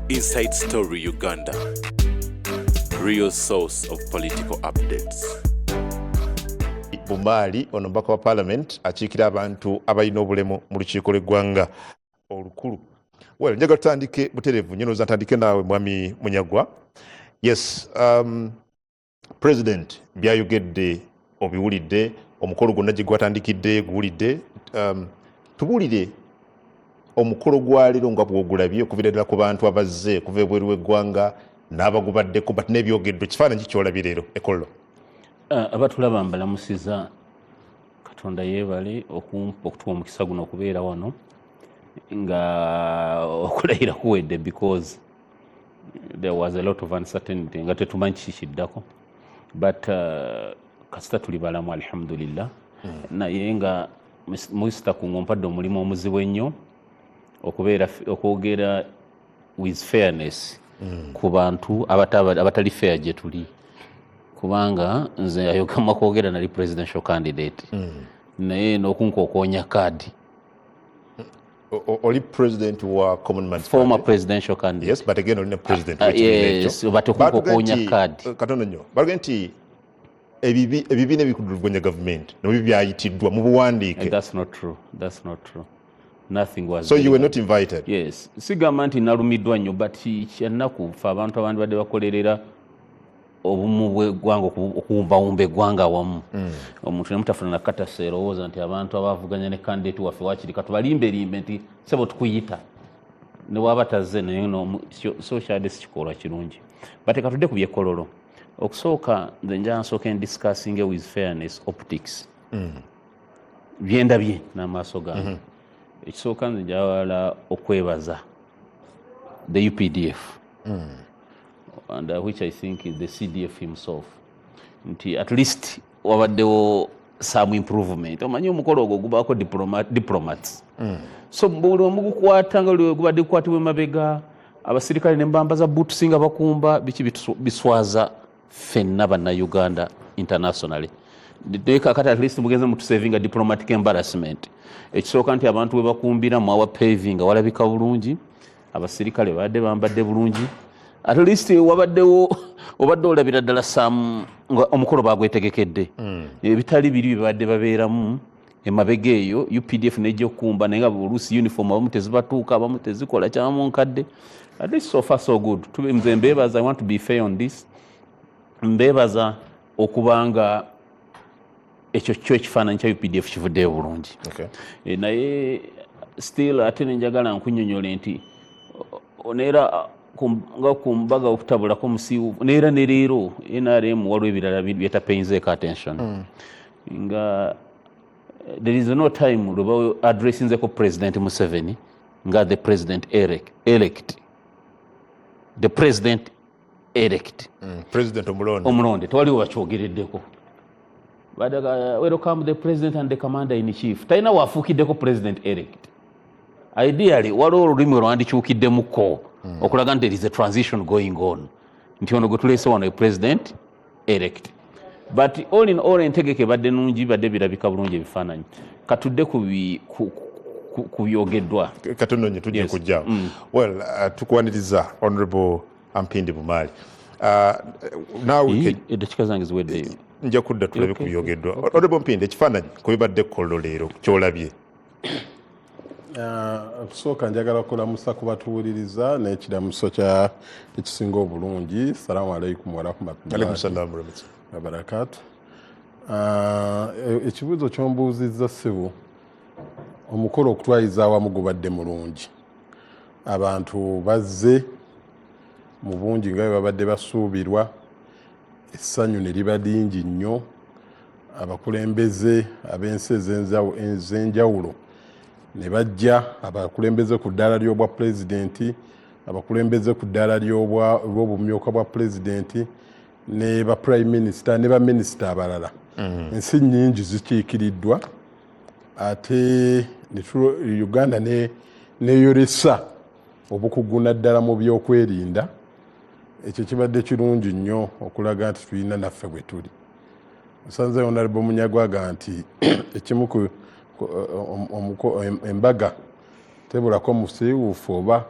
Inside Story Uganda, real source of political updates. Bumali ono mbaka wa parliament akiikira abantu abalina obulemu mu lukiiko lw'eggwanga olukulu. Well, njaga tutandike buterevu nnyo noza ntandike naawe mwami Munyagwa. Yes, President byayogedde obiwulidde, omukolo gwonna gye gwatandikidde guwulidde. Tubuulire omukolo gwa leero nga bw'ogulabye okuviira ddala ku bantu abazze kuva ebweru w'eggwanga n'abagubaddeko but n'ebyogeddwa ekifaananyi ky'olabye leero ekolo. Abatulaba mbalamusiza, Katonda yeebale okutuwa omukisa guno okubeera wano nga okulayira kuwedde because there was a lot of uncertainty nga tetumanyi kiki kiddako but kasita tuli balamu alhamdulillah. Naye nga Mr. Kungu ompadde omulimu omuzibu ennyo okwogera with fairness ku bantu abatali fair gye tuli, kubanga nze ayogama kwogera nali presidential candidate naye n'okunkokoonya kaadi. Oli president wa Common Man's former presidential candidate. Yes, but again olina president yes, but okunkokonya kaadi. Katono nnyo baluga nti ebibiina ebikuduluganya government nabyo byayitiddwa mu buwandiike. That's not true. That's not true. Nothing was. So you were not invited? Yes. Sigamba nti nalumiddwa nnyo but kyennaku fe abantu abandi badde bakolerera obumu bw'eggwanga okuwumbawumba eggwanga wamu. Omuntu nemutafuna nakata serowooza nti abantu abavuganya ne candidate waffe wakiri katubalimbelimbe nti sebo tukuyita ne waba tazze naye social kikolwa kirungi but katudde ku byekololo. Okusooka nze njala nsooka discussing with fairness optics byendabye n'amaaso gange. Ekisooka nze njala okwebaza the UPDF and which I think is the CDF himself nti at least wabaddewo some improvement. Omanyi omukolo ogwo gubaako diplomats so buli omu gukwata nga gubadde gukwatibwa emabega abasirikale nembamba za boots nga bakumba biki biswaza ffenna bannayuganda internationally. Kakati at least mugenze mutusavinga diplomatic embarrassment. Ekisooka nti abantu we bakumbira mwawa paving walabika bulungi, abasirikale badde bambadde bulungi, at least wabaddewo obadde olabira ddala samu omukolo bagwetegekedde. Ebitali biri bibadde babeeramu emabega eyo UPDF nejja okumba naye nga oluusi uniform abamu tezibatuuka abamu tezikola kyamu nkadde. At least so far so good. Nze mbeebaza, I want to be fair on this, mbeebaza okubanga ekyo kyo ekifaananyi kya UPDF kivuddeyo bulungi. Naye still ate nenjagala nkunnyonnyole nti neera nga ku mbaga okutabulako musiiwu neera ne leero NRM waliwo ebirala byetapayinzeeko attention nga there is no time lweba addressinzeko President Museveni nga the president elect the president elect president omulonde tewaliwo bakyogereddeko. Welcome the president and the commander in chief. Talina waafuukiddeko president elect. Ideally waliwo olulimi olwandikyukiddemuko okulaga nti there is a transition going on nti ono gwe tuleese wano president elect. But all in all entegeke badde nungi badde birabika bulungi ebifaananyi. Katudde ku byogeddwa. Katono nnyo tujja kujja. Well, tukwaniriza Honorable Ampindi Bumali. Naawe eddakiika zange ziweddeyo. Nja kudda tulabe ku byogeddwa. Honorable Mpindi, ekifaananyi ku bibadde kololo leero kyolabye. Okusooka njagala okulamusa ku batuwuliriza n'ekiramuso ekisinga obulungi. Salaamu alaikum warahmatullahi wabarakatu. Ekibuuzo ky'ombuuzizza ssebo, omukolo okutwayiza awamu gubadde mulungi. Abantu bazze mu bungi nga bwe babadde basuubirwa, essanyu ne liba lingi nnyo. Abakulembeze ab'ensi ez'enjawulo ne bajja, abakulembeze ku ddaala ly'obwa pulezidenti, abakulembeze ku ddaala ly'obumyuka bwa pulezidenti ne ba prime minister ne ba minisita abalala. Ensi nnyingi zikiikiriddwa ate Uganda neyolesa obukugu naddala mu byokwerinda. Ekyo kibadde kirungi nnyo okulaga nti tulina naffe bwe tuli. Nsanze Honorable Munyagwa nti ekimu embaga tebulako musiiwuufu oba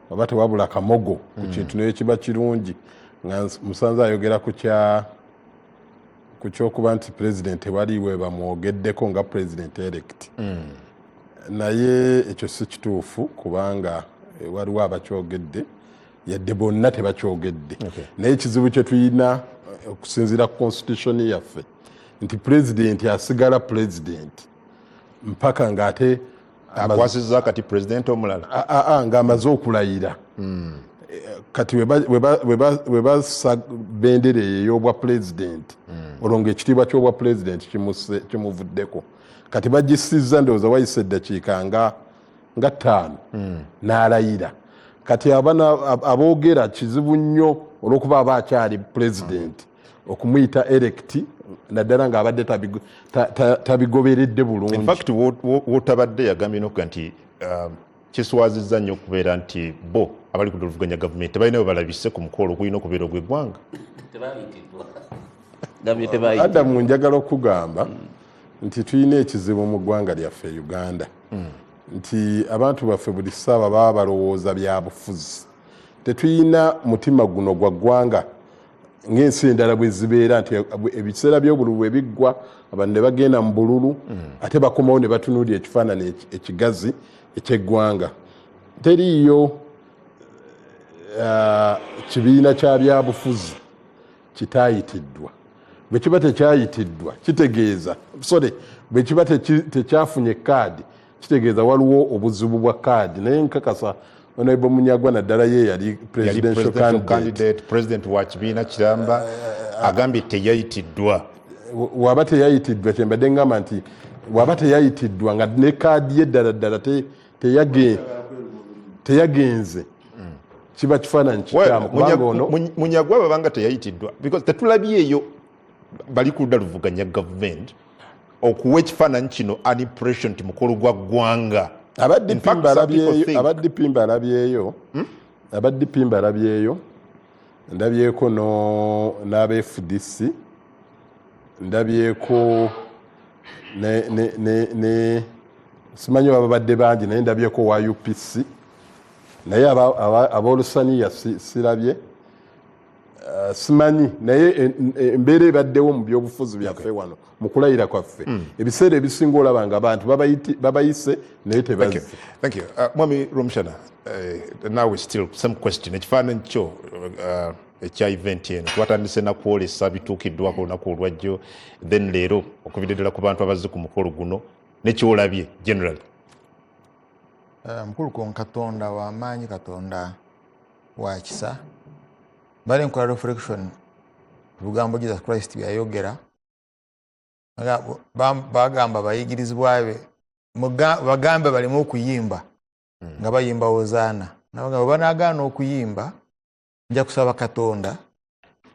oba tewabula kamogo ku kintu naye kiba kirungi nga musanze ayogera ku kyokuba nti president tewaliwe bamwogeddeko nga president elect naye ekyo si kituufu kubanga waliwo abakyogedde yadde bonna tebakyogedde naye ekizibu kye tulina okusinziira ku constitution yaffe nti president asigala president mpaka ng'ate akwasizza kati president omulala ng'amaze okulayira kati we bassa bendera ey'obwa president olwo ng'ekitiibwa ky'obwa president kimuvuddeko kati bagisizza ndowooza wayise eddakiika nga 5 n'alayira kati aboogera kizibu nnyo olw'okuba aba akyali president okumuyita elect naddala ng'abadde tabigoberedde bulungi. In fact wotabadde yagambye nokuga nti kiswazizza nnyo okubeera nti bo abali ku duluvuganya gavumenti tebalina bwe balabise ku mukolo ogulina okubeera ogw'eggwanga. Adamu njagala okugamba nti tulina ekizibu mu ggwanga lyaffe Uganda nti abantu baffe buli ssaawa baba balowooza bya bufuzi tetulina mutima guno gwa ggwanga ng'ensi endala bwe zibeera nti ebiseera by'obululu bwe biggwa abantu ne bagenda mu bululu ate bakomawo ne batunuulira ekifaananyi ekigazi eky'eggwanga teriiyo kibiina kya byabufuzi kitaayitiddwa bwe kiba tekyayitiddwa kitegeeza bwe kiba tekyafunye kaadi kitegeeza waliwo obuzibu bwa kaadi naye nkakasa Honorable Munyagwa naddala ye yali presidential candidate president wa kibiina kiramba agambye teyayitiddwa waba teyayitiddwa kyembadde ngamba nti waba teyayitiddwa nga ne kaadi ye ddala teyagenze kiba kifaananyi kikyamu kubanga ono Munyagwa babanga teyayitiddwa because tetulabyeeyo bali ku ludda luvuganya gavumenti okuwa ekifaananyi kino an impression nti mukolo gwa ggwanga abadde Pimba alabyeyo ndabyeko n'aba FDC ndabyeko ne simanyi babadde bangi naye ndabyeko wa UPC naye ab'Olusaniya sirabye simanyi naye embeera ebaddewo mu byobufuzi byaffe wano mu kulayira kwaffe ebiseera ebisinga olaba nga abantu babayise naye tebazze. Thank you. Mwami Rumshana, naawe still same question ekifaananyi kyo ekya event eno twatandise nakwolesa bituukiddwako olunaku olwajjo then leero okuvidde ddala ku bantu abazze ku mukolo guno nekyolabye general. Mukulu kon Katonda w'amaanyi, Katonda wa kisa. Bali nkola reflection lugambo Jesus Christ byayogera bagamba bayigirizibwa be bagambe balimu okuyimba nga bayimba Hozaana nabagamba banagaana okuyimba nja kusaba Katonda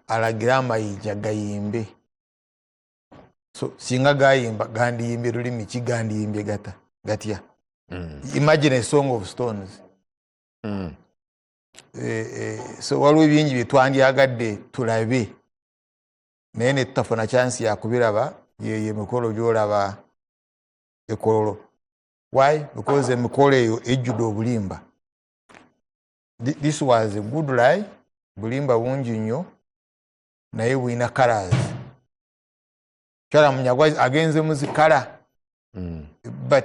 alagira amayinja gayimbe so singa gayimba gandiyimbe lulimi ki gandiyimbye gatya imagine a song of stones so waliwo ebingi bye twandyagadde tulabe naye ne tutafuna chance ya kubiraba ye mikolo gyolaba ekololo. Why? Because emikolo eyo ejjudde obulimba. This was a good lie, bulimba bungi nnyo naye bwina colors. Kyala Munyagwa agenze muzikala but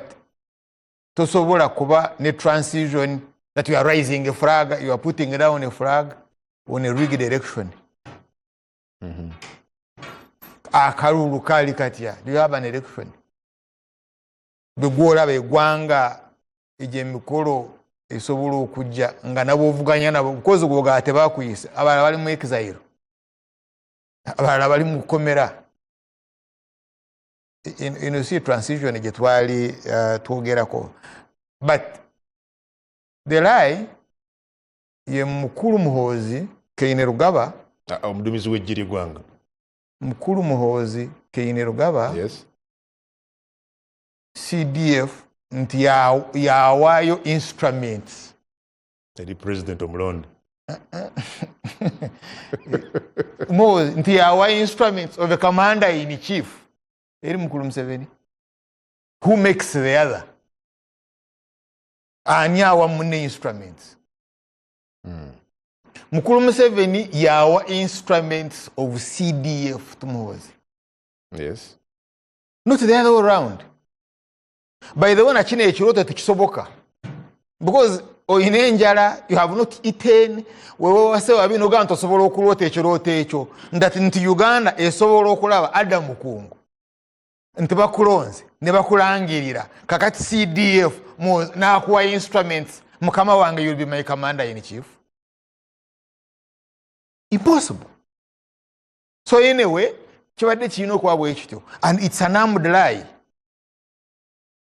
tosobola kuba ne transition that you are raising a flag, you are putting down a flag on a rigged election. Akalulu kali katya, do you have an election? Bwegwola beggwanga ejye emikolo esobola okujja nga nabo ovuganya nabo because gwoga tebakuyise abalala bali mu exile abalala bali mu kukomera in see transition gye twali twogerako but the lie ye mukulu Muhoozi Kainerugaba omudumizi w'ejjiri gwanga mukulu Muhoozi Kainerugaba yes CDF nti yawaayo instruments eri president omulonde Muhoozi nti yawaayo instruments of a commander in chief eri mukulu Museveni who makes the other ani awa munne instruments Mukulu Museveni yawa instruments of CDF to Muhoozi. Yes. Not the other way around. By the way, nachine ekiroto tekisoboka. Because oyina enjala, you have not eaten, wewe wasewa bino ganto osobola okulota ekiroto ekyo. Nti Uganda esobola okulaba Adam Mukungu. Nti bakulonze, ne bakulangirira. Kakati CDF n'akuwa instruments, mukama wange you'll be my commander in chief. Impossible. So anyway, kibadde kirina okuba bwe kityo. And it's an armed lie.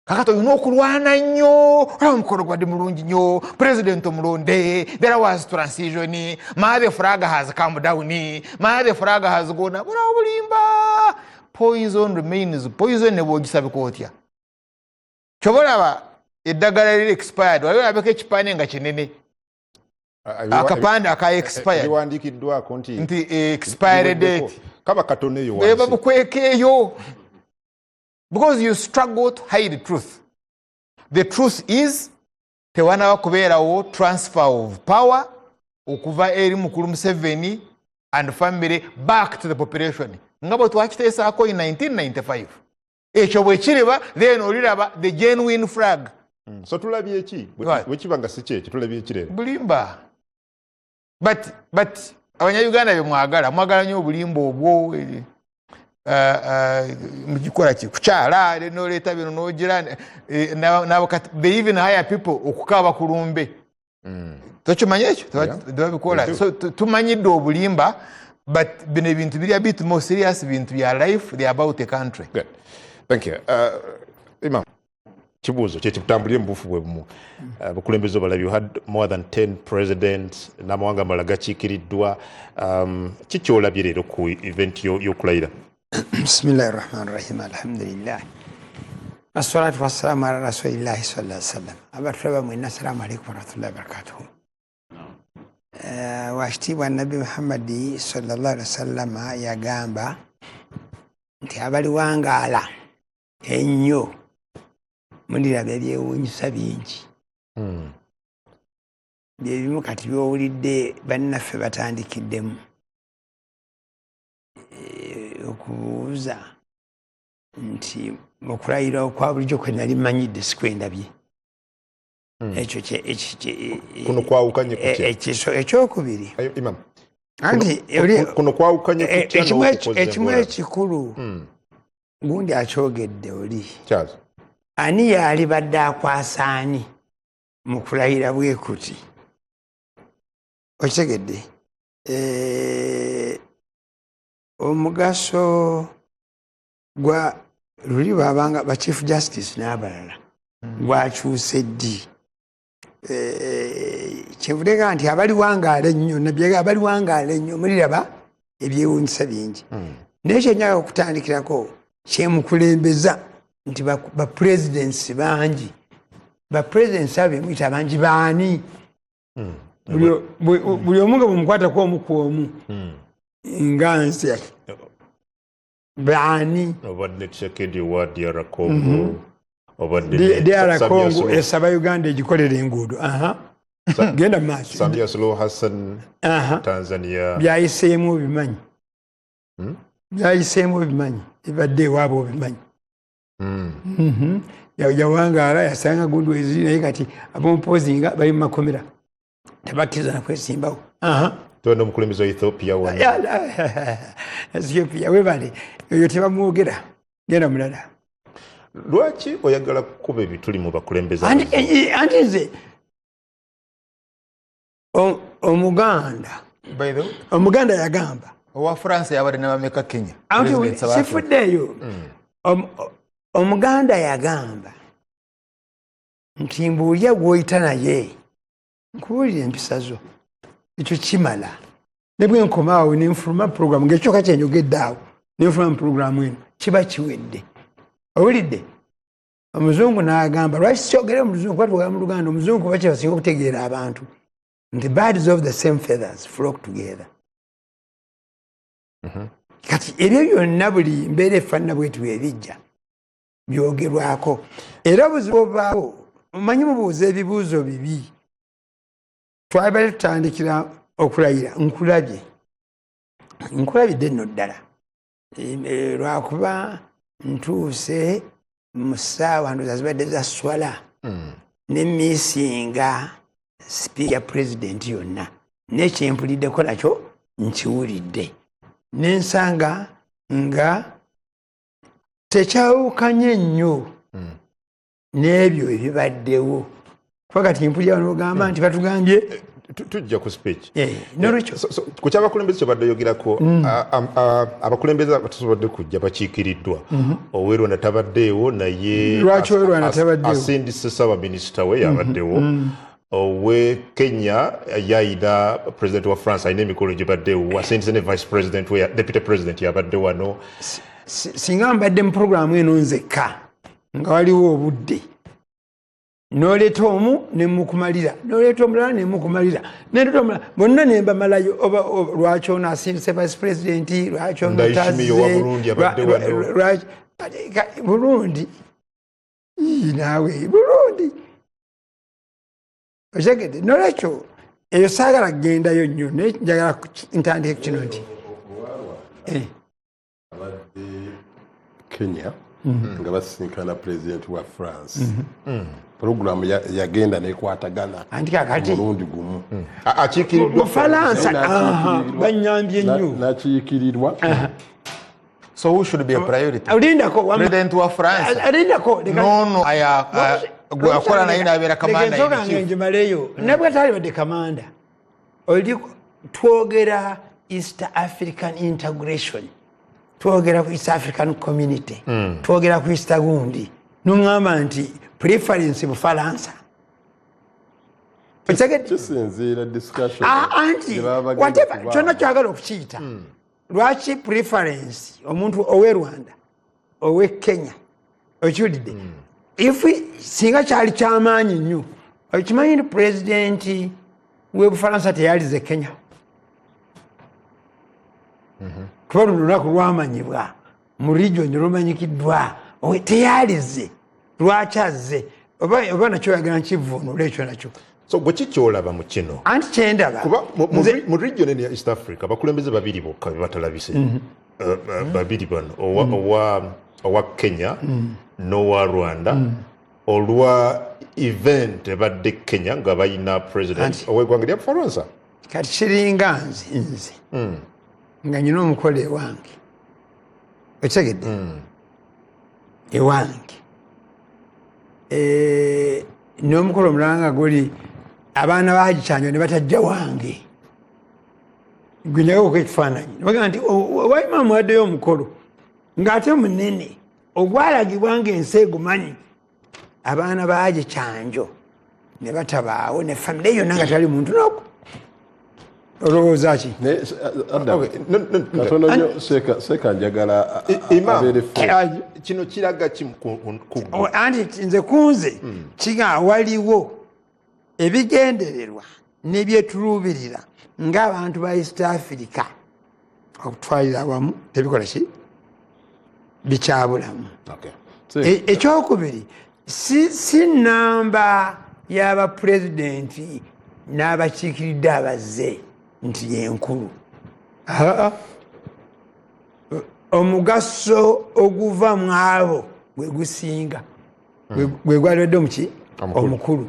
Kakati olina okulwana nnyo, olaba omukolo gwadde mulungi nnyo, president omulonde, there was transition, the flag has come down, the flag has gone up, bulimba. Poison remains poison ne bw'ogisabika otya. Kyobalaba eddagala liri expired, waliwo labeko ekipande nga kinene. Akapande aka expired. Biwandiikiddwako nti expiry date. Kaba katone yo wansi. Babukwekeeyo. Because you struggle to hide the truth. The truth is, tewana kubeerawo transfer of power okuva eri Mukulu Museveni and family back to the population. Ngabo twakiteesaako in 1995. Ekyo bwe kiriba, then oliraba the genuine flag. So tulabye eki? Wekibanga si kyekyo tulabye ekirere. Bulimba. But Abanyayuganda mwagala nnyo obulimba obwo mugikola ki kukyala n'oleeta bino n'ogira they even hire people okukaaba ku lumbe. Tokimanya ekyo tebabikola. So tumanyidde obulimba, but bino ebintu biri a bit more serious, bintu bya life, they are about a country. Good. Thank you. Imam, kibuuzo kyekitambulire mu bufu bwe bumu. Bukulembeze balabi, you had more than 10 presidents, n'amawanga amalala gakiikiriddwa. Kikyolabye leero ku event y'okulayira? Bismillahirrahmanirrahim. Alhamdulillah. Wassalatu wassalamu ala rasulillahi sallallahu alaihi wasallam. Abatulaba mwena, assalamu alaikum warahmatullahi wabarakatuh. Washitibwa Nabi Muhammadi sallallahu alaihi wasallam yagamba nti abali wangaala ennyo muliraba ebyewuunyisa bingi. Byebimu kati byowulidde bannaffe batandikiddemu okubuuza nti okulayira okwa bulijjo kwe nali mmanyidde sikwendabye. Ekyo kuno kwawukanye kutya? Ekyokubiri Imam, kuno kwawukanye kutya n'okukoze ekimu ekikulu gundi akyogedde oli. Charles, ani yali badde akwasa ani mu kulayira bwe kuti? Okitegedde? Omugaso gwa luli babanga ba Chief Justice n'abalala gwakyuse ddi. Kyevulega nti abali wangaala ennyo nabyega abali wangaala ennyo muliraba ebyewuunyisa bingi. Naye kyenyaga okutandikirako kyemukulembeza nti ba presidents bangi. Ba presidents abemuyita bangi baani? Buli omu nga bwemukwatako omu ku omu nga nsi baani? obadde Tshisekedi wa DR Congo, DR Congo esaba Uganda egikolera enguudo. Genda maaso. Samia Suluhu Hassan, Tanzania. Byayiseemu obimanyi. Byayiseemu obimanyi. Ebadde ewaabwe obimanyi. Yawangaala yasanga gundi weziri naye kati ab'omupoozinga bali mu makomera. Tebakkiriza na kwesimbawo. Tona omukulembeze wa Ethiopia wonna. Ethiopia webale eyo tebamwogera. Genda mulala. Lwaki oyagala kukuba ebituli mu bakulembeze? Anti nze Omuganda yagamba. Owa France yabadde n'abameka Kenya. Sifuddeeyo. Omuganda yagamba nti mbuulya gw'oyita naye nkubuulira empisa zo. Ekyo kimala. Ne bwe nkomaawo ne nfuluma program ng'ekyoka kyenyogedde awo ne nfuluma program eno kiba kiwedde. Owulidde? Omuzungu n'agamba lwaki kyogere omuzungu kuba twogera mu Luganda omuzungu kuba kyebasinga okutegeera abantu nti birds of the same feathers flock together. Kati ebyo byonna buli mbeera efaanana bwetu ebijja byogerwako era obuzibu obubaawo omanyi mubuuza ebibuuzo bibi twabale tutandikira okulayira nkulabidde nno ddala lwakuba ntuuse mu ssaawa ndoza zibadde za swala ne miisinga sipiika ya pulezidenti yonna nekyempuliddeko nakyo nkiwulidde nensanga nga tekyawukanye nnyo n'ebyo ebibaddewo kuba kati mpulira wano ogamba nti batugambye tujja ku speech nolwekyo ku kyabakulembeze kyobadde oyogerako abakulembeze batasobodde kujja bakiikiriddwa Owerwana tabaddeewo naye lwaki Owerwana tabaddeewo asindise ssaaba minisita we yabaddewo owe Kenya yayina president wa France ayina emikolo gibaddewo asindise ne vice president we deputy president yabadde wano singa mbadde mu programu eno nzekka nga waliwo obudde noleeta omu nemukumalira noleeta omulala nemukumalira neleeta omulala bonna nembamalayo oba lwaki ono asindise vice president lwaki ono Burundi naawe Burundi otegedde nolwekyo eyo saagala kugendayo nnyo naye njagala ntandike kino nti Kenya nga basinkana president wa France programu yagenda nekwatagana anti kakati mulundi gumu akiikiriddwa Bufalansa banyambye nnyo nakiikirirwa. So who should be a priority? Alindako President wa France. Alindako No, gwe akola naye n'abeera kamanda yensoka njimaleyo nabwe tali badde kamanda oli twogera East African integration twogera ku East African community twogera ku East gundi nuŋŋamba nti preference Bufalansa kisinziira discussion anti whatever kyonna kyagala okukiyita lwaki preference omuntu owe Rwanda owe Kenya okiwulidde if singa kyali kyamaanyi nnyo okimanyi nti pulezidenti we Bufalansa teyalize Kenya kuba luno lunaku lwamanyibwa mu region lumanyikiddwa teyalize lwaki azze oba nakyo oyagala nkivuunula ekyo nakyo so gwe kikyolaba mu kino anti kyendaba kuba mu region eno ya East Africa abakulembeze babiri bokka bebatalabise babiri bano owa Kenya n'owa Rwanda olwa event ebadde Kenya nga bayina president ow'eggwanga lya Bufalansa kati kiringa nze nga nyina omukolo ewange okitegedde ewange n'omukolo omulala nga guli abaana bagikyanywa ne batajja wange gwe nyawe okwekifaananyi nebagaa nti wayima muwaddeyo omukolo ng'ate munene ogwalagibwa ng'ensi egumanyi abaana bagikyanjo ne batabaawo ne famire yonna nga tali muntu n'oku olowooza ki katono nnyo seeka njagala abeere kino kiraga anti nze kunze kiga waliwo ebigendererwa n'ebyetuluubirira ng'abantu ba East Africa okutwalira awamu tebikola ki bikyabulamu ekyokubiri si namba y'abapulezidenti n'abakiikiridde abazze nti yenkulu omugaso oguva mu abo gwe gusinga gwe gwaliwadde omuki omukulu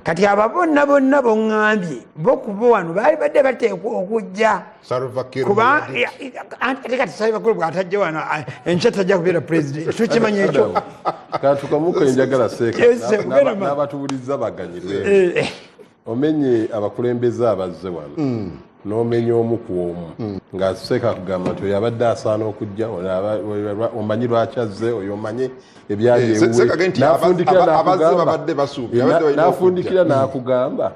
kati abo bonna boŋŋambye bokuba wano baali badde bateekwa okujja kuba ate kati Salva Kiir bw'atajja wano enkya tajja kubeera pulezidenti tukimanyi ekyo kantukamuko enjagala seeka n'abatuwuliriza baganyirwe omenye abakulembeze abazze wano n'omenya omu ku omu nga seeka kugamba nti oyo abadde asaana okujja omanyi lwaki azze oyo omanyi ebyali n'afundikira n'akugamba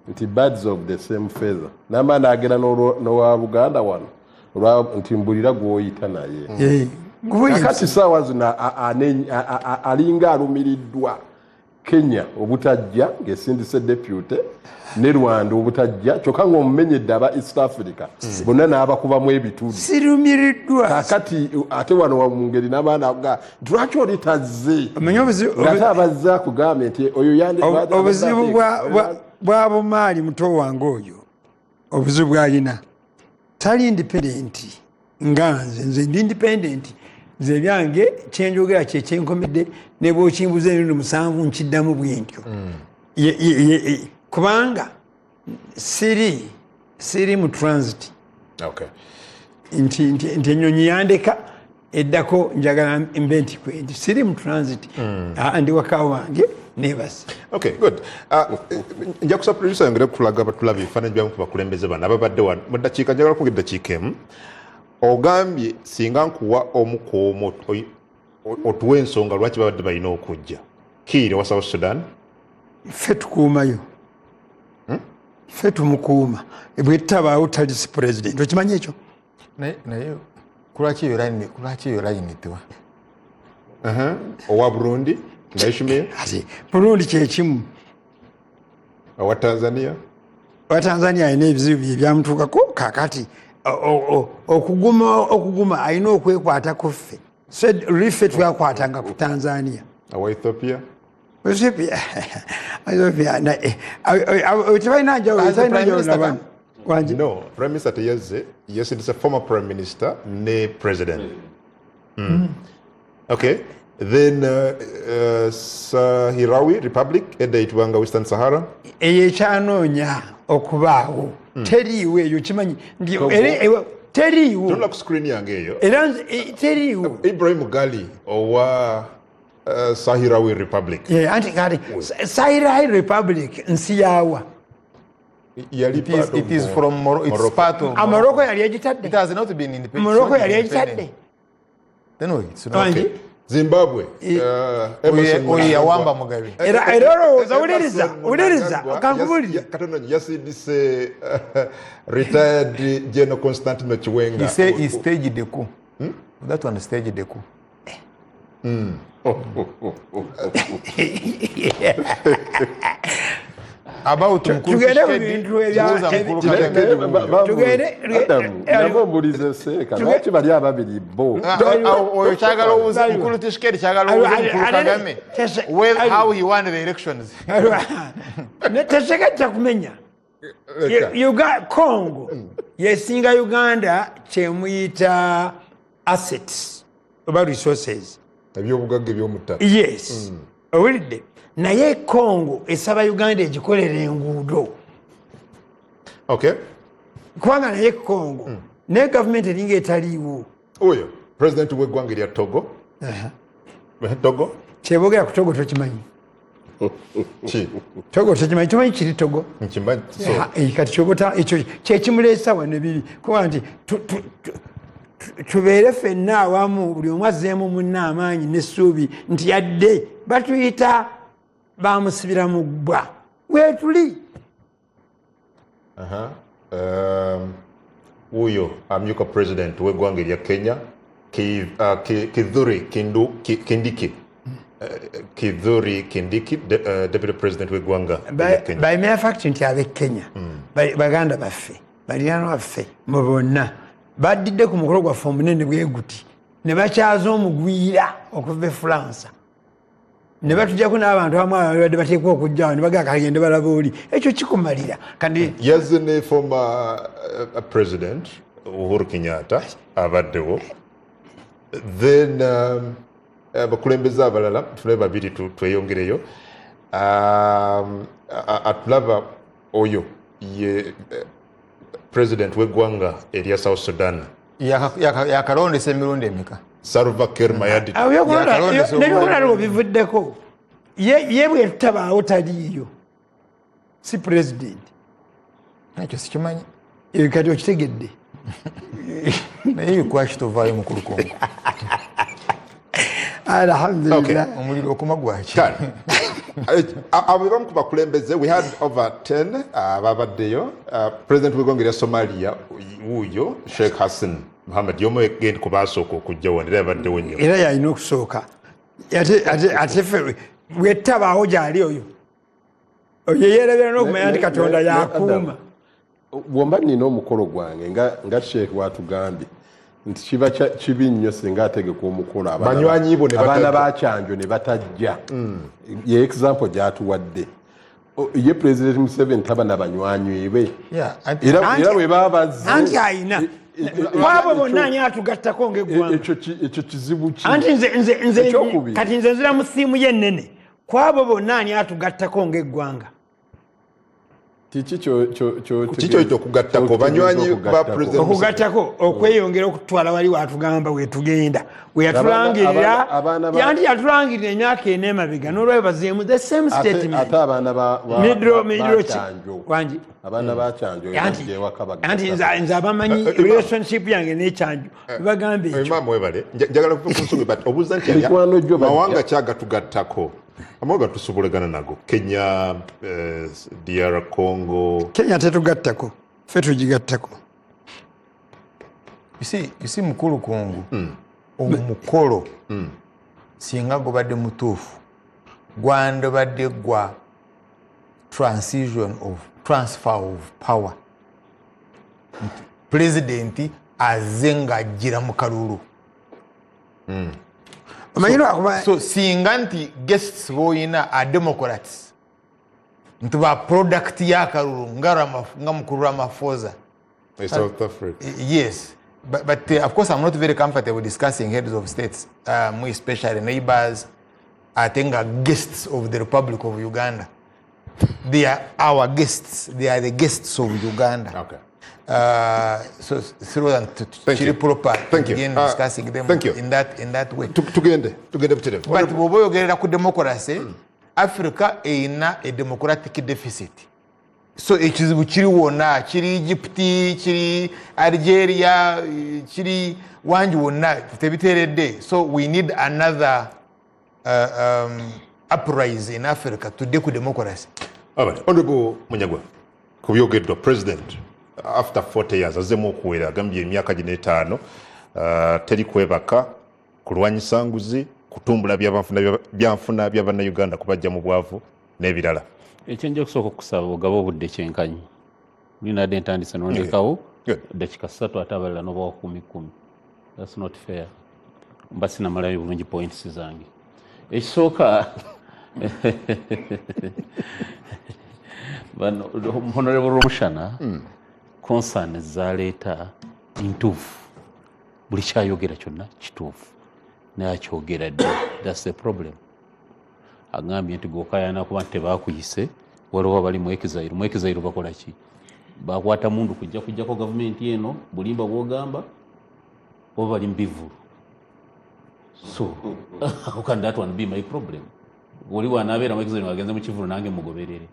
nti birds of the same feather n'ama n'agenda n'owa Buganda wano nti mbulira gw'oyita naye kakati saawa zino alinga alumiriddwa Kenya obutajja ng'esindise deputy ne Rwanda obutajja kyokka ng'omumenyedde aba East Africa bonna n'abakubamu ebitudu sirumiriddwa kakati ate wano mu ngeri n'abaana avuga nti lwaki oli tazze ng'ate abazze akugambye nti oyo obuzibu bwabo maali muto wange oyo obuzibu bwalina tali independent nga nze ndi independent nze byange kyenjogera kyekyenkomedde ne bwokimbuza emirundi 7 nkiddamu bwentyo kubanga siri mu transit nti ennyonyi yandeka eddako njagala mbe nti kwendi siri mu transit ndi waka wange nebase. Okay, good. Nja kusa producer yongere kulaga batulabi bifaananyi byamu ku bakulembeze bano ababadde wano mu ddakiika njagala kwogera eddakiika emu ogambye singa nkuwa omukoomo otuwa ensonga lwaki babadde balina okujja Kiir wa South Sudan ffe tukuumayo ffe tumukuuma bwetabaawo talisi president okimanyi ekyo naye kulwaki yo layinitibwa owa Burundi Ndayishimiye Burundi kyekimu owa Tanzania alina ebizibu bye byamutuukako kakati okuguma alina okwekwatako ffe liffe twakwatanga ku Tanzania owa Ethiopia tebalina njawulo No, Prime Minister teyazze yesidise former Prime Minister ne President. Okay, then Sahrawi Republic edayitibwanga Western Sahara eyo ekyanoonya okubaawo teriiwo eyo kimanyi teriiwo tola ku screen yange eyo era teriiwo Ibrahim Gali owa Sahrawi Republic anti kati Sahrawi Republic nsi yawa It is from Morocco. It's part of Morocco yali egitadde. It has not been independent. Morocco yali egitadde. Then it's not okay. Zimbabwe oyawamba Mugabe. Era uliriza okankubulira katono yasidise retired General Constantino Chiwenga. He say he staged the coup. That one staged the coup. About tugende mu bintu nabombulize seeka lwaki bali ababiri bo oyo kyagala owuza mukulu Tshisekedi kyagala owuza mukulu Kagame how he won the elections Tshisekedi kyakumenya Congo yesinga Uganda kyemuyita assets oba resources ebyobugagga ebyomutaka yes owulidde naye Congo esaba Uganda egikolera enguudo okay kubanga naye Congo ne government eringa etaliiwo oyo president w'eggwanga erya Togo Togo kyebogera ku Togo tokimanyi Togo tokimanyi kiri Togo kati kyobota ekyo kyekimuleesa wano ebiri kuba nti tubeere ffenna awamu buli omu azzeemu munna amaanyi n'essuubi nti yadde batuyita bamusibira mu bbwa wetuli uyo amyuka president w'eggwanga erya Kenya Kithure Kindiki deputy president w'eggwanga erya Kenya by mere fact nti ab'e Kenya baganda baffe baliraanwa baffe mu bonna baddidde ku mukolo gwaffe omunene bwe guti ne bakyaza omugwira okuva e Fulansa ne batujjako n'abantu abamu abadde bateekwa okujjawo ne bagamba kagende balaba oli ekyo kikumalira kandi yazze ne former president Uhuru Kenyatta abaddewo then abakulembeze abalala tule babiri tweyongereyo atulaba oyo ye president w'eggwanga erya South Sudan yakalondesa emirundi emeka Salva Kiir Mayardit nebyokulala bivuddeko ye bwe tutabaawo taliiyo si president nakyo sikimanyi kati okitegedde naye yukwaki tovaayo mukulu Kongo alhamdulillah omuliro okuma gwaki abo bamu ku bakulembeze we had over 10 ababaddeyo president w'eggwanga erya Somalia wuuyo Sheikh Hassan Mohamed yomo egenda kubasooka okujja wano era yabaddewo nnyo era yalina okusooka ate ffe bwetabaawo gyali oyo yeyeerabira n'okumanya nti Katonda yakuuma bwomba nina omukolo gwange nga Sheikh watugambye nti kiba kibi nnyo singa ategeka omukolo abaana bakyanjo ne batajja ye example gyatuwadde ye president Museveni taba nabanywanyi be Yeah, era we babazze anti ayina kwabo bonna ani atugattako ng'eggwanga ekyo kizibu ki anti nze Ekyokubiri. kati nze nzira mu ssiimu ye ennene kwabo bonna ani atugattako ng'eggwanga kiki kikyo okugattako banywanyi ba president okugattako okweyongera okutwala wali watugamba wetugenda weyatulangirira yanti yatulangirira emyaka ena emabega n'olwayo bazeemu the same statement ate abaana midro wangi abaana bakyanjo anti nze abamanyi relationship yange nekyanjo bagamba ekyo mama webale njagala kuva ku nsonga but obuuza nti mawanga kyagatugattako amawanga tusobolegana nago Kenya, DR Congo. Kenya tetugattako ffe tugigattako you see mukulu kungu omukolo singa gubadde mutuufu gwandibadde gwa transfer of power president azze ng'ajjira mu kalulu so singa nti guests boyina a democrats nti ba product y'akalulu nga mukulu Ramaphosa South Africa. Yes, but of course I'm not very comfortable discussing heads of states, more especially neighbors. I think are guests of the Republic of Uganda. They are our guests. They are the guests of Uganda. Okay. So through to proper. Thank you. Again, discussing them in that way. Tugende butere. But boboyogerera ku democracy, Africa erina a democratic deficit. So ekizibu kiri wonna kiri Egypt kiri Algeria kiri wangi wonna tebiteredde. So we need another uprising in Africa to deal with democracy. Alright, Honorable Munyagwa, kubyogeddwa president after 40 years azemu okuwera agambye emyaka gino etaano teri kwebaka kulwanyisa nguzi kutumbula byanfuna bya bannayuganda kubajja mu bwavu n'ebirala. Ekyenja kusooka okusaba ogaba obudde kyenkanyi linadde entandise nondekawo dakika 3 ate abalala nobawa 10. That's not fair. Mba sinamalayo bulungi points zange. Ekisooka Honorable Romushana concern zaleeta intuufu buli kyayogera kyonna kituufu naye akyogera dde. That's the problem. Agambye nti gokayana kuba nti tebaakuyise waliwo abali mwekizairu bakola ki bakwata mundu kujjako gavumenti eno bulimba bwogamba oba bali mbivulu. So how can that one be my problem? Waliwo anaabeera mwekizairu agenze mu kivulu nange mugoberere.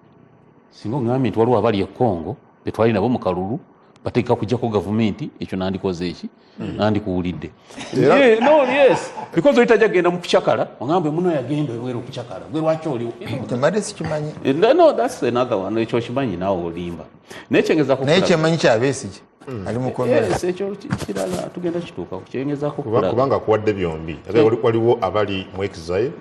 Singa ngambye nti waliwo abali e Congo betwali nabo mu kalulu bateeka kujjako gavumenti ekyo nandikoze eki nandikuwulidde. No, yes, because oyitajja genda mu kucakala ogambye muno yagenda ebweru kucakala gwe lwaki oliwo Temade sikimanyi. No, that's another one. Ekyo kimanyi naawe olimba naye kyengezaako Naye kyemanyi kya Besigye ali mu komera. yes ekyo kirala tugenda kituuka kyengezaako kubanga kuwadde byombi waliwo abali mu exile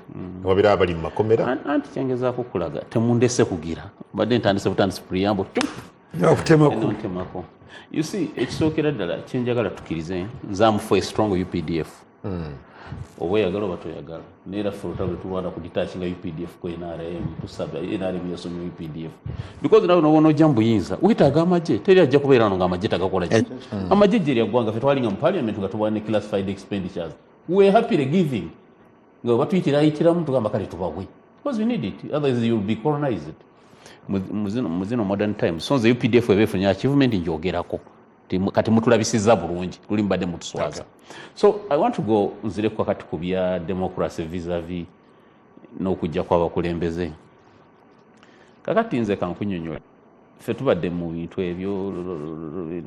wabira abali mu makomera anti kyengezaako kulaga temundese kugira badde ntandise preamble ntemako. You see, ekisookera ddala kyenjagala tukkirize nzaamufu a strong UPDF oba oyagala oba toyagala neera ffe olutalo tulwana ku detachinga UPDF ku NRM tusaba NRM yasomya UPDF because nawe nobona ojja mu buyinza wetaaga amagye teri ajja kubeera no nga amagye tagakola ki amagye gye lyaggwanga ffe twalinga mu parliament nga tubwana ne classified expenditures we were happily giving nga batuyitiramu tugamba kale tubawe because we need it otherwise you will be colonized. Muzino modern times so the UPDF ebefunye achievement njogerako kati mutulabisiza bulungi tuli mbadde mutuswaza. So I want to go nzire kwa kati kubya democracy vis-a-vis n'okujja kw'abakulembeze. Kakati nze kankunyonyola ffe tubadde mu bintu ebyo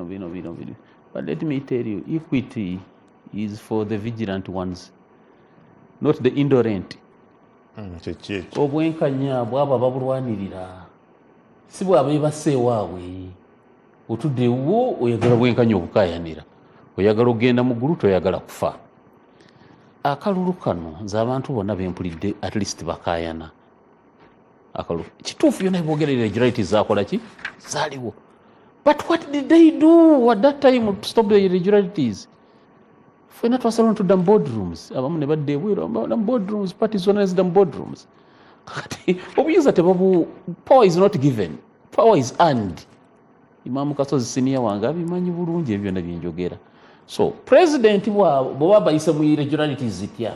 bino. But let me tell you, equity is for the vigilant ones, not the indolent. Obwenkanya bwaba babulwanirira si bwaba ebase ewaabwe otuddewo oyagala bwenkanya obukayanira oyagala ogenda mu ggulu toyagala kufa. Akalulu kano nze abantu bonna bempulidde at least bakayana akalulu kituufu yonna boogera irregularities zakola ki zaaliwo but what did they do at that time to stop the irregularities? Fena twasala ntudda mu boardrooms abamu ne badda ebweru mu boardrooms parties organized mu boardrooms obuyinza tebabu, power is not given, power is earned. Imam Kasozi senior wange abimanyi bulungi ebyo byonna byenjogera. So president bw'oba bayise mu irregularities zitya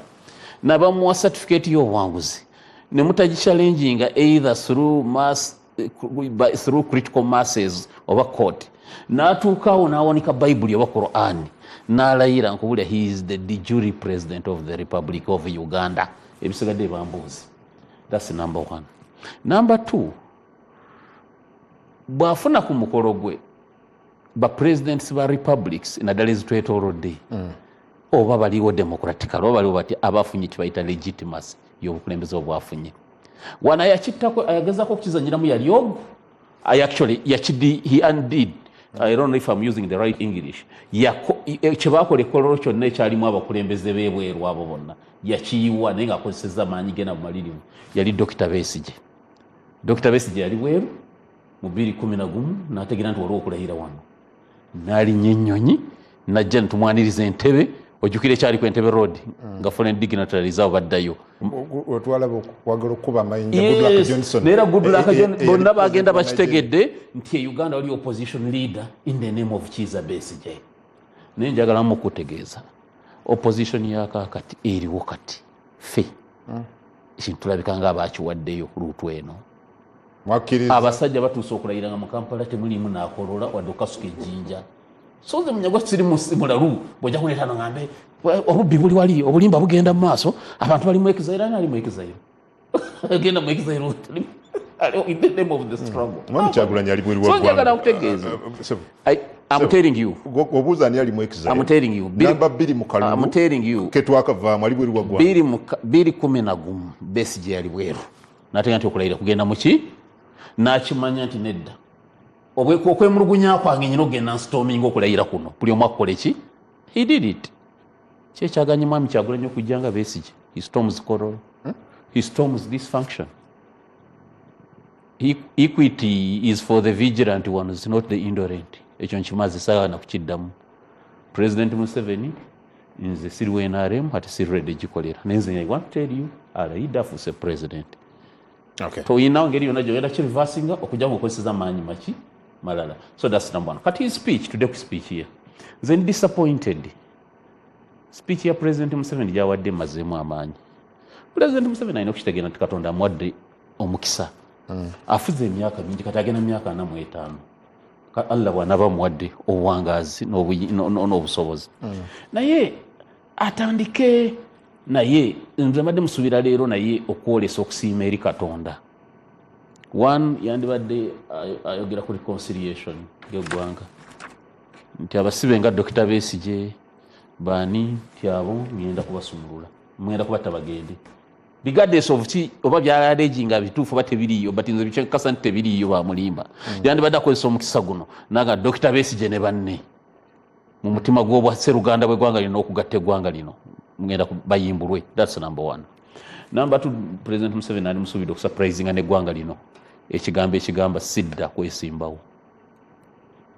nabamuwa certificate y'obuwanguzi ne mutagichallenginga either through critical masses oba court n'atuukaawo n'awanika Bible oba Quran n'alayira nkubulya he is the de jure president of the Republic of Uganda. Ebisigadde bambuuzi. That's number one. Number two, bw'afuna ku mukolo gwe ba presidents ba republics naddala ezitwetoolodde oba baliwo democratical oba baliwo bati abafunye kibayita legitimacy y'obukulembeze obwafunye wana yakittako ayagezako okukizanyiramu yali ogu actually he undid. I don't know if I'm using the right English. Kyebakola ekkololo kyonna ekyalimu abakulembeze b'ebweru abo bonna yakiyiwa naye ng'akozesezza maanyi ge nabumalirivu yali Dr. Besigye. Dr. Besigye yali bweru mu 2011 n'ategeera nti waliwo okulayira wano n'alinnya ennyonyi najja nitumwaniriza Entebbe ojjukira ekyali ku Entebbe road nga foreign dignitaries abo baddayo otwalaba wagala okuba amayinja Goodluck Johnson neera Goodluck Johnson bonna bagenda bakitegedde nti Uganda wali opposition leader in the name of Kizza Besigye. Naye njagala mukutegeeza opposition yakakati eriwo kati fe ekintu tulabika nga abakiwaddeyo luutu eno abasajja batuusa okulayira nga mu Kampala temulimu n'akolola wadde okasuka ejjinja so nze munyagwa siri mulalu bw'ojja kuneetano ngambe obubbi buli wali obulimba bugenda mu maaso abantu bali mu exile ani ali mu exile agenda mu exile in the name of the struggle mwami Kyagulanyi ali bweri so njagala kutegeeza I'm telling you obuuza ani ali mu exile I'm telling you namba 2 mu kalulu I'm telling you ketwakavaamu ali bweri wagwa 2011 Besigye yali bweru n'ategeka nti okulayira kugenda mu ki n'akimanya nti nedda okwemulugunya kwange nyina okugenda nstorming okulayira kuno buli omu akukola ki he did it kyekyaganye mwami Kyagulanyi okujja nga Besigye he storms Kololo he storms this function. Equity is for the vigilant ones, not the indolent. Ekyo nkimaze saana kukiddamu. President Museveni nze siriwe NRM ate siredde gikolera nenze I want to tell you alayidde afuuse president. Okay. Toyinawo ngeri yonna gyogenda kireversinga okujja mu kukozesa maanyi maki malala. So that's number one. Kati his speech today ku speech here nze disappointed. Speech ya President Museveni gyawadde mazeemu amaanyi. President Museveni alina okukitegeera nti Katonda amuwadde omukisa. Afuze emyaka mingi kati agenda myaka 45. Allah bw'anaaba amuwadde obuwangaazi n'obusobozi. Naye atandike naye nze mbadde musuubira leero naye okwolesa okusiima eri Katonda. One yandibadde ayogera ku reconciliation y'eggwanga nti abasibe nga Dr. Besigye baani nti abo ngenda kubasumulula mwenda kubatta bagende regardless of ki oba byalaginga bituufu oba tebiriiyo but nze bikyekasa nti tebiriiyo bamulimba yandibadde akozesa omukisa guno naga Dr. Besigye ne banne mu mutima gw'obwa Sseruganda bw'eggwanga lino okugatta eggwanga lino mugenda bayimbulwe. That's number one. Number two, President Museveni ali musuubidde okusurprisinga n'eggwanga lino ekigamba sidda kwesimbawo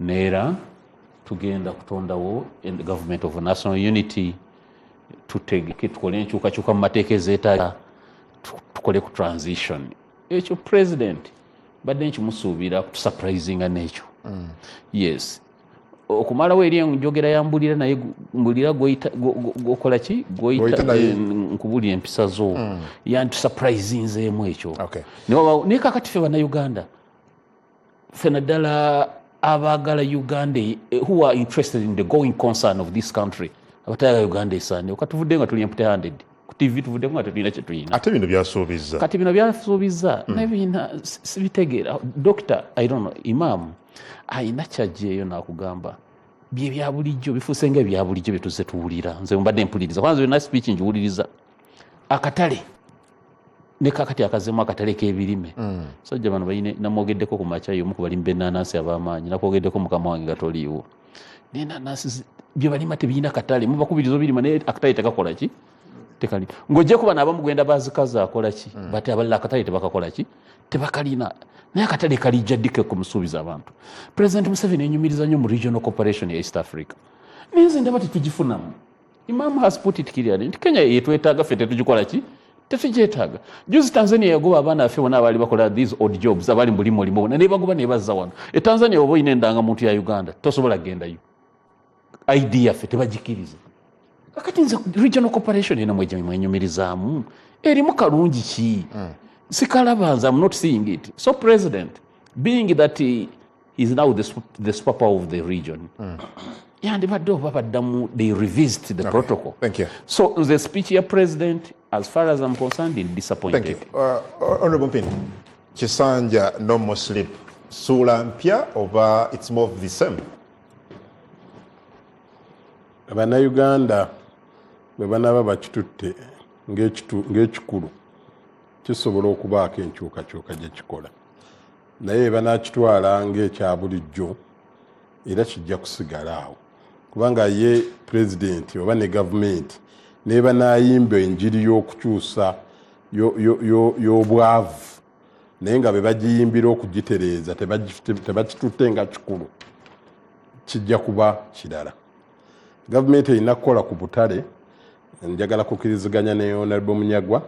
neera tugenda kutondawo in the government of national unity tutegeke tukole enkyukakyuka mu mateeka ezeetaaga tukole ku transition. Ekyo president badde nkimusuubira kutusurprisinga n'ekyo. Yes, okumalawo eri enjogera yambulira naye mbulira gwokola ki gwoyita nkubulira empisa zo yantusurprisinzeemu ekyo. Naye kakati ffe bannayuganda ffe naddala abaagala Uganda who are interested in the going concern of this country abatayaga Uganda esaane okatuvudde nga tuli empty handed ku TV tuvudde nga tetulina kye tulina ate bino byasuubiza kati bino byasuubiza nebina sibitegeera Dr. I don't know Imam ayina kyajjeeyo n'akugamba bye bya bulijjo bifuuse nga ebya bulijjo bye tuzze tuwulira nze mbadde mpuliriza kwanza byonna speech ngiwuliriza akatale ne kakati akazeemu akatale k'ebirime sajja bano bayine namwogeddeko ku makya y'omu ku balimi b'ennaanansi ab'amaanyi nakwogeddeko mukama wange gatoliiwo n'ennaanansi bye balima tebirina katale mubakubiriza obirima naye akatale tekakola ki tekali ng'ojje kuba n'abamu gwenda bazikaza akola ki bate abalala akatale tebakakola ki tebakalina naye akatale kalijja ddike kumusuubiza abantu. President Museveni enyumiriza nnyo mu regional cooperation ya East Africa ninze ndaba tetugifunamu. Imam has put it clearly nti Kenya yetwetaaga ffe tetugikola ki tetugyetaaga. Juzi Tanzania yagoba abaana affe bonna abaali bakola these odd jobs abali mu mulimu olimu ne bagoba ne bazza wano. Tanzania oba oyina endangamuntu ya Uganda tosobola kugendayo. ID yaffe tebagikiriza. Kakati nze regional cooperation ena mwenyumirizaamu erimu kalungi ki? Sikalabanza, I'm not seeing it. So President, being that he is now the super of the region, they revised the protocol. Thank you. So the speech here, President, as far as I'm concerned, is disappointed. Thank you. Honorable Mpindi, Kisanja no more sleep. Sula mpya over it's more of the same. Abannayuganda bwe banaba bakitutte ng'ekikulu kisobola okubaako enkyukakyuka gye kikola. Naye banaakitwala ng'ekya bulijjo era kijja kusigala awo. Kubanga ye pulezidenti oba ne gavumenti n'eba n'ayimba enjiri y'okukyusa y'obwavu naye nga be bagiyimbira okugitereeza tebakitutte nga kikulu, kijja kuba kirala. Gavumenti erina kukola ku butale. Njagala kukkiriziganya ne Honorable Munyagwa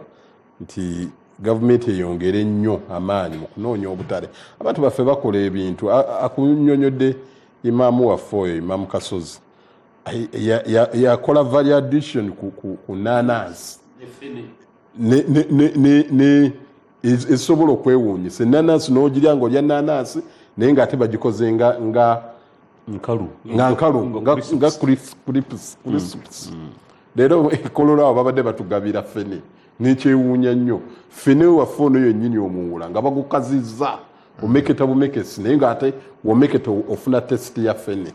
nti gavumenti eyongere nnyo amaanyi mu kunoonya obutale. Abantu baffe bakola ebintu. Akunnyonnyodde imaamu waffe oyo, Imaamu Kasozi yakola variation ku naanansi esobola okwewuunyisa. Ennaanansi n'ogirya ng'olya naanansi naye ng'ate bagikoze nga nkalu nga crisps. Leero ekololo abo babadde batugabira ffene n'ekyewuunya nnyo. Ffene waffe ono yennyini omuwula nga bagukazizza omeketa bumekesi naye ng'ate womeketa ofuna tesiti ya ffene.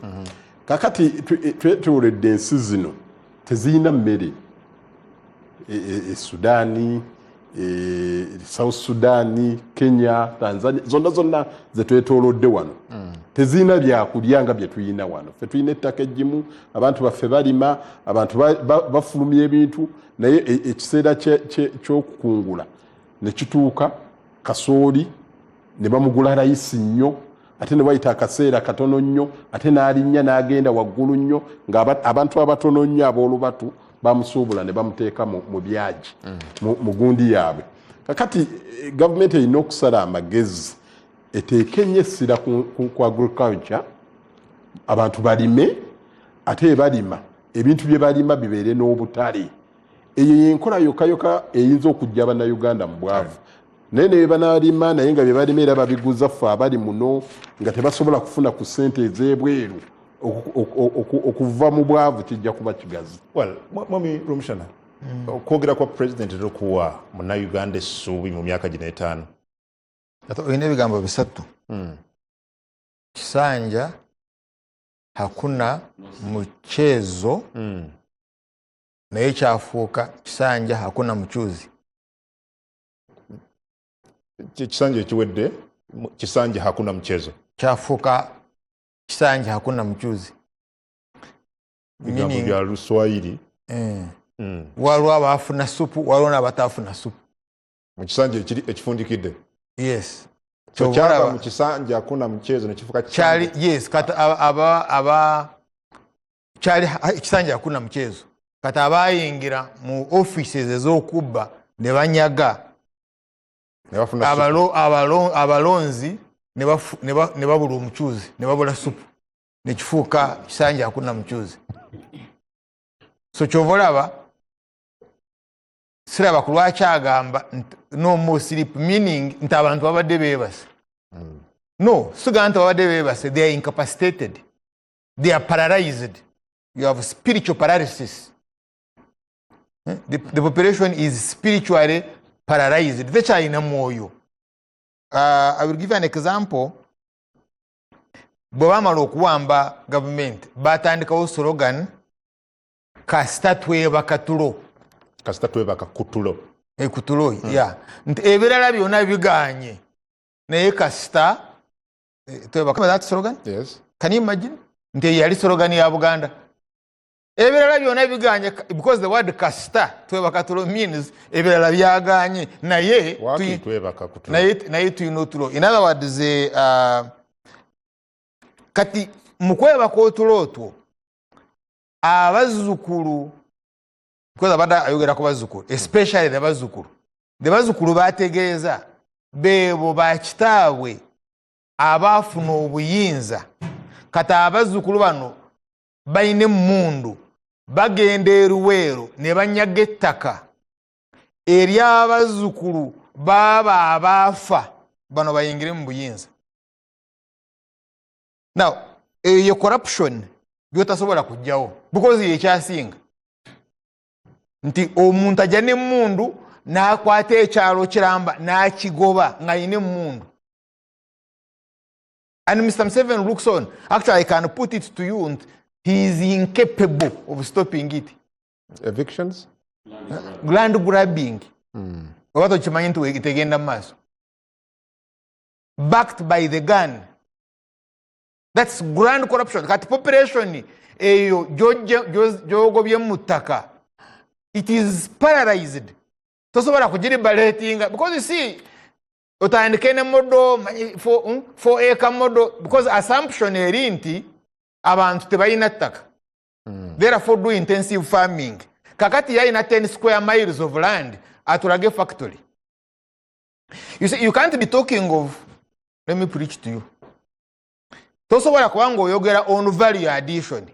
Kakati twetuuledde ensi zino teziyina mmere. Sudaani, South Sudan, Kenya, Tanzania, zonna zetwetoolodde wano teziyina byakulya nga bye tuyina wano. Ffe tuyina ettaka eggimu, abantu baffe balima, abantu bafulumya ebintu, naye ekiseera ky'okukungula ne kituuka, kasooli ne bamugula layisi nnyo, ate ne bayita akaseera katono nnyo, ate n'alinnya n'agenda waggulu nnyo, ng'abantu abatono nnyo ab'olubatu bamusuubula ne bamuteeka mu byagi mu gundi yaabwe. Kakati gavumenti erina okusala amagezi eteeke nnyo essira ku agriculture, abantu balime, ate balima ebintu bye balima bibeere n'obutale. Eyo yenkola yokayoka eyinza okujja bannayuganda mu bwavu. Naye ne banalima naye nga bye balima era babiguza ffe abali muno nga tebasobola kufuna ku ssente ez'ebweru, okuva mu bwavu kijja kuba kigazi. Well, Mwami Rumushana, okwogera kwa President okuwa munnayuganda essuubi mu myaka gino etaano. Oyina ebigambo bisatu. Kisanja hakuna mchezo, naye kyafuuka kisanja hakuna mchuzi. Kisanja ekiwedde kisanja hakuna mchezo. Kyafuuka kisanja hakuna mchuzi. Bigambo bya Luswahili. Waliwo abaafuna supu, waliwo n'abataafuna supu. Mu kisanja ekifundikidde. Yes. So kyaba mu kisanja hakuna mchezo ne kifuuka kisanja. Yes, kata kyali kisanja hakuna mchezo. Kata abayingira mu offices ez'okubba ne banyaga abalonzi ne babula omuchuzi, ne babula supu, ne kifuuka kisanja hakuna mchuzi. So kyovolaba siraba ku lwaki agamba no more sleep, meaning nti abantu babadde beebase. No, siga nti babadde beebase, they are incapacitated, they are paralyzed. You have spiritual paralysis. The population is spiritually paralyzed. Tekyalina mwoyo. I will give you an example. Bwe bamala okuwamba government batandikawo slogan kasita twebaka tulo. Kasita twebaka kutulo. Kutulo, yeah. Nti ebirala byonna biganye. Naye kasita twebaka. Remember that slogan? Yes. Can you imagine? Nti yali slogan ya Buganda. Ebirala byonna biganye, because the word kasita twebaka tulo means ebirala byaganye. Naye twebaka kutulo. Naye tuyina otulo. In other words, kati mu kwebaka otulo otwo abazzukulu because abadde ayogera ku bazzukulu, especially the bazzukulu bategeeza beebo bakitaabwe abaafuna obuyinza kati abazzukulu bano balina emmundu bagenda eruweero ne banyaga ettaka ery'abazzukulu baaba abaafa bano bayingire mu buyinza. Now eyo corruption byotasobola kujjawo because yekyasinga nti omuntu ajja n'emmundu n'akwata ekyalo kiramba n'akigoba ng'ayina emmundu. And Mr. Museveni looks on. Actually, I can put it to you, he is incapable of stopping it. Evictions? Land grabbing. What okimanyi nti tegenda maaso. Backed by the gun. That's grand corruption. Kati population eyo gyogobye mu ttaka. It is paralyzed. Tosobola kugiribalatinga because you see otandike ne modo 4 acre modo because assumption eri nti abantu tebalina ttaka. Therefore do intensive farming. Kakati yalina 10 square miles of land atulage factory. You see, you can't be talking of, let me preach to you. Tosobola kubanga oyogera on value addition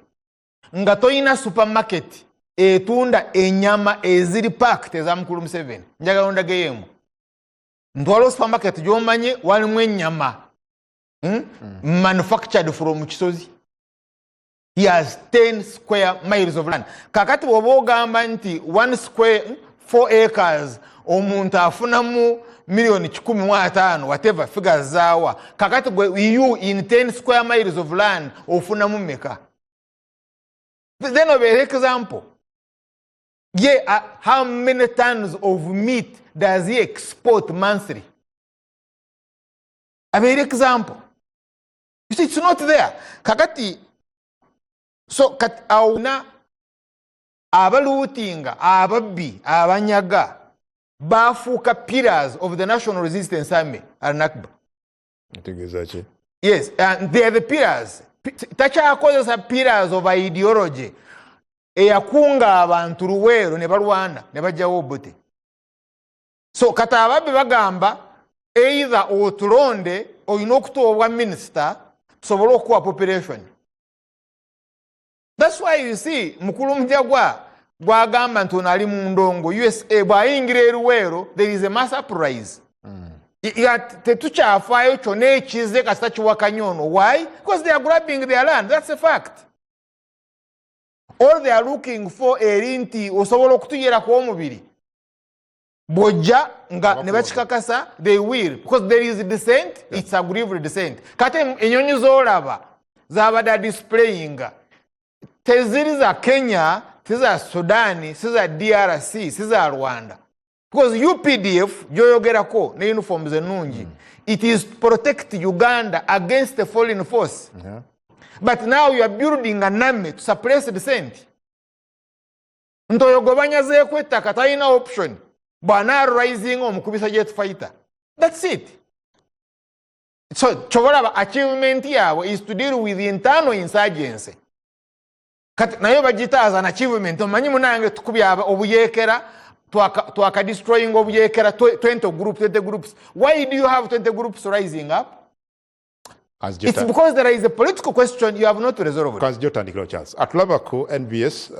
nga toyina supermarket etunda enyama eziri packed ezamukulu Museveni. Njagala ondageyemu ntwala supermarket gy'omanyi walimu ennyama manufactured from Kisozi. He has 10 square miles of land. Kakati bw'oba ogamba nti 1 square 4 acres omuntu afunamu million 15 whatever figures zaawa. Kakati you in 10 square miles of land ofunamu meka. Then of an example. Yeah, how many tons of meat does he export monthly? A very example. You see, it's not there. Kakati, so auna abalutinga, ababi, abanyaga, bafuka pillars of the National Resistance Army, Al-Nakba. Yes, and they are the pillars. Tacha causes are pillars of ideology. Eyakunga abantu Luweero ne balwana ne bajjawo obote. So kata ababe bagamba either otulonde oyina okutoobwa minister tusobole okuwa population. That's why you see mukulu Mujagwa gwagamba nti ono ali mu ndongo USA bw'ayingira e Luweero there is a mass uprising. Tetukyafaayo kyonna ekize kasita kiwakanya ono. Why? Because they are grabbing their land. That's a fact. All they are looking for erinti osobola okutuyera ku omubiri. Bojja nga ne bakikakasa they will because there is dissent. It's a grievous dissent. Kati enyonyi z'olaba z'abadde displaying teziri za Kenya, tiza Sudani, tiza DRC, tiza Rwanda. Because UPDF gyoyogerako ne uniforms ennungi. It is protect Uganda against the foreign force. Yeah. But now you are building an army to suppress dissent. Ntoyogobanya zeekwe ettaka talina option. Bwana rising omukubisa jet fighter. That's it. So chobola achievement yaabwe is to deal with the internal insurgency. Kati nayo bagita as an achievement. Omanyi munange tukubya obuyeekera twaka destroying obuyeekera 20 groups. Why do you have 20 groups rising up? It's because there is a political question you have not resolved. Atulabako NBS